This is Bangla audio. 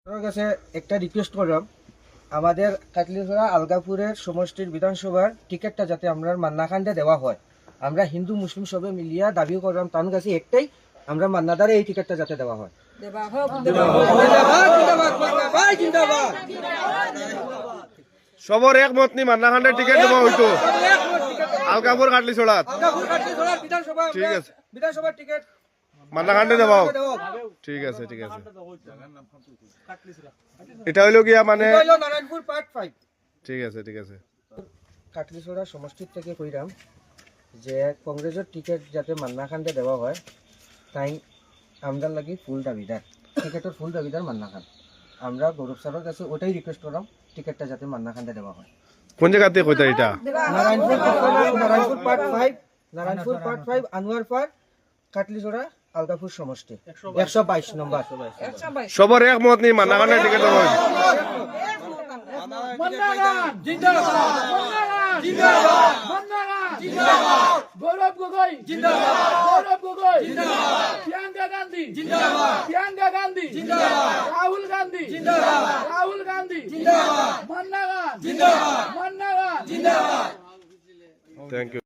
আপনার কাছে একটা রিকোয়েস্ট করলাম, আমাদের কাটলিছড়া আলগাপুরের সমষ্টির বিধানসভার টিকিটটা যাতে আমরা মান্নাখান্ডে দেওয়া হয়। আমরা হিন্দু মুসলিম সবে মিলিয়া দাবি করলাম তার কাছে একটাই, আমরা মান্নাদারে এই টিকিটটা যাতে দেওয়া হয়। সবর একমত নি মান্নাখান্ডের টিকিট দেওয়া হইতো আলগাপুর কাটলিছড়া। ঠিক আছে, বিধানসভার টিকিট মান্নাখান্ডে দেওয়া হোক। ঠিক আছে, ঠিক আছে। এটা হইলো গিয়া মানে নারায়ণপুর পার্ট 5। ঠিক আছে, ঠিক আছে। কাটলিছড়া সমষ্টির থেকে কইরাম যে কংগ্রেসের টিকিট যাতে মান্নাখান্ডে দেওয়া হয়, তাই আমরা লাগি ফুল দাবিদার, টিকিটের ফুল দাবিদার মান্নাখান। আমরা গৌরব স্যারের কাছে ওটাই রিকোয়েস্ট করলাম, টিকিটটা যাতে মান্নাখান্ডে দেওয়া হয়। কোন জায়গাতে কইতা এটা? Narayanpur part 5, Narayanpur part 5, Anwar park, Katlicherra Algapur সমষ্টি 122 নম্বর। সবর একমত নি মান্নাখান্ডের টিকিট দেওয়া হইতো। গৌরব গগৈ জিন্দাবাদ, গৌরব গগৈ জিন্দাবাদ, প্রিয়াঙ্কা গান্ধী জিন্দাবাদ, প্রিয়াঙ্কা গান্ধী জিন্দাবাদ, রাহুল গান্ধী জিন্দাবাদ, রাহুল গান্ধী জিন্দাবাদ, মান্না গান জিন্দাবাদ, মান্না গান জিন্দাবাদ। Thank you.